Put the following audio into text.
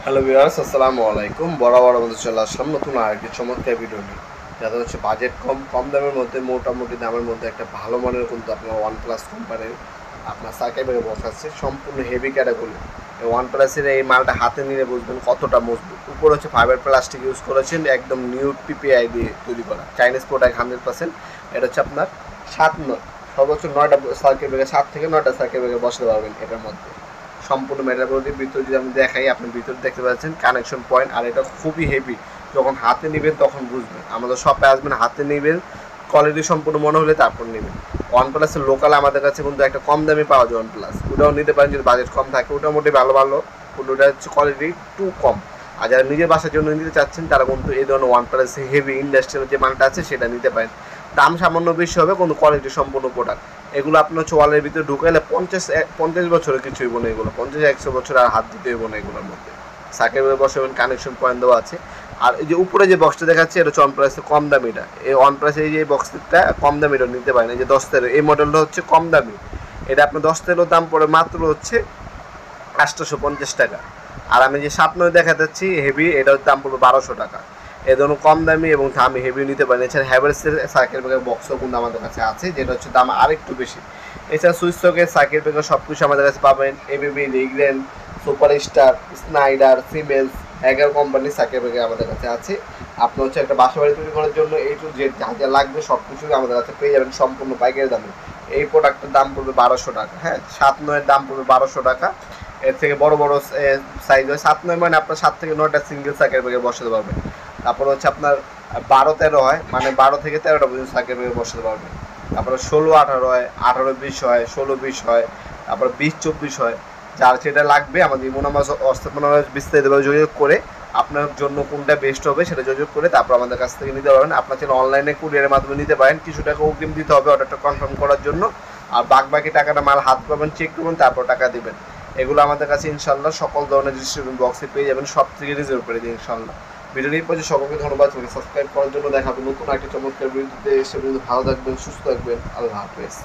Hello viewers, আসসালামু আলাইকুম। বরাবর আমাদের চলে আসলাম নতুন আরেকটি চমৎকার ভিডিও নিয়ে, যাতে হচ্ছে বাজেট কম দামের মধ্যে, মোটামুটি দামের মধ্যে একটা ভালো মানের কিন্তু আপনার OnePlus কোম্পানির আপনার সার্কিট ব্রেকার বক্স আছে, সম্পূর্ণ হেভি ক্যাটাগরি। এই OnePlus-এর এই মালটা হাতে নিলে বুঝবেন কতটা মজবুত। উপরে হচ্ছে ফাইবার প্লাস্টিক ইউজ করেছেন, একদম নিউ পিপিআই দিয়ে তৈরি করা, চাইনিজ প্রোডাক্ট 100%। এটা হচ্ছে আপনার 7 সর্বোচ্চ 9টা সার্কিট ব্রেকার, 7 থেকে 9টা সার্কিট ব্রেকার বসাতে পারবেন এটার মধ্যে। সম্পূর্ণ মেটাবলির ভিতরে যদি আমি দেখাই, আপনি ভিতরে দেখতে পাচ্ছেন কানেকশন পয়েন্ট, আর এটা খুবই হেভি। যখন হাতে নেবেন তখন বুঝবেন, আমাদের শপে আসবেন, হাতে নেবেন, কোয়ালিটি সম্পূর্ণ মনে হলে তারপর নেবেন। OnePlus-এর লোকাল আমাদের কাছে কিন্তু একটা কম দামে পাওয়া যায় OnePlus, ওটাও নিতে পারেন যদি বাজেট কম থাকে। ওটা মোটামুটি ভালো ভালো, কিন্তু ওটা হচ্ছে কোয়ালিটি একটু কম। আর যারা নিজের বাসার জন্য নিতে চাচ্ছেন তারা কিন্তু এই ধরনের OnePlus হেভি ইন্ডাস্ট্রিয়াল যে মালটা আছে সেটা নিতে পারেন। দাম সামান্য বেশি হবে, কিন্তু কোয়ালিটি সম্পূর্ণ প্রোডাক্ট। এগুলো আপনার হচ্ছে ওয়ালের ভিতরে ঢুকাইলে 50 বছরের কিছু হইব না, এগুলো 50-100 বছর আর হাত দিতে হইব না এগুলোর মধ্যে। সার্কিট বসাবেন, কানেকশন পয়েন্ট দেওয়া আছে। আর এই যে উপরে যে বক্সটা দেখাচ্ছে, এটা হচ্ছে OnePlus-এর কম দামিটা। এই OnePlus-এর এই যে বক্সটা কম দামিটা নিতে পারেন। এই যে 10 এই মডেলটা হচ্ছে কম দামি। এটা আপনার 10 দাম পড়ে মাত্র হচ্ছে 850 টাকা। আর আমি যে 7 দেখা যাচ্ছি হেভি, এটার দাম পড়বে 1200 টাকা। এই ধরনের কম দামি এবং দামি হেভি নিতে পারেন। এছাড়া হ্যাভেলসের সার্কিট ব্রেকার বক্সও কিন্তু আমাদের কাছে আছে, যেটা হচ্ছে দাম আরেকটু বেশি। এছাড়া সুইচকের সার্কিট ব্রেকার সব কিছু আমাদের কাছে পাবেন। এবিবি, রিগরেন, সুপারস্টার, স্নাইডার, সিমেন্স, এগার কোম্পানির সার্কিট ব্রেকার আমাদের কাছে আছে। আপনি হচ্ছে একটা বাসা বাড়ি তৈরি করার জন্য A to Z যা যা লাগবে সব কিছুই আমাদের কাছে পেয়ে যাবেন সম্পূর্ণ পাইকারি দামে। এই প্রোডাক্টের দাম পড়বে 1200 টাকা। হ্যাঁ, 7-9 দাম পড়বে 1200 টাকা। এর থেকে বড় বড় সাইজ হয় 7-9, মানে আপনার 7 থেকে 9টা সিঙ্গেল সার্কিট ব্রেকার বসাতে পারবেন। তারপর হচ্ছে আপনার 12-13 হয়, মানে 12 থেকে 13টা পর্যন্ত সার্কিট ব্রেকার বসাতে পারবেন। তারপরে 16-18 হয়, 18-20 হয়, 16-20 হয়, তারপর 20-24 হয়। যার যেটা লাগবে আমাদের ইমোনামাজ অস্থাপনামাজ বিস্তারিতভাবে যোগাযোগ করে আপনার জন্য কোনটা বেস্ট হবে সেটা যোগাযোগ করে তারপর আমাদের কাছ থেকে নিতে পারবেন। আপনার চাইলে অনলাইনে কুরিয়ারের মাধ্যমে নিতে পারেন, কিছু টাকা অগ্রিম দিতে হবে অর্ডারটা কনফার্ম করার জন্য। আর বাকি টাকাটা মাল হাত পাবেন, চেক করবেন, তারপর টাকা দিবেন। এগুলো আমাদের কাছে ইনশাল্লাহ সকল ধরনের ডিস্ট্রিবিউশন বক্সে পেয়ে যাবেন, সব থেকে রিজার্ভ করে দিই ইনশাল্লাহ। ভিডিও নিয়ে পর্যন্ত সকলকে ধন্যবাদ, সাবস্ক্রাইব করার জন্য। দেখাবেন নতুন একটা চমৎকার ভিডিওতে। এসে ভালো থাকবেন, সুস্থ থাকবেন। আল্লাহ হাফেজ।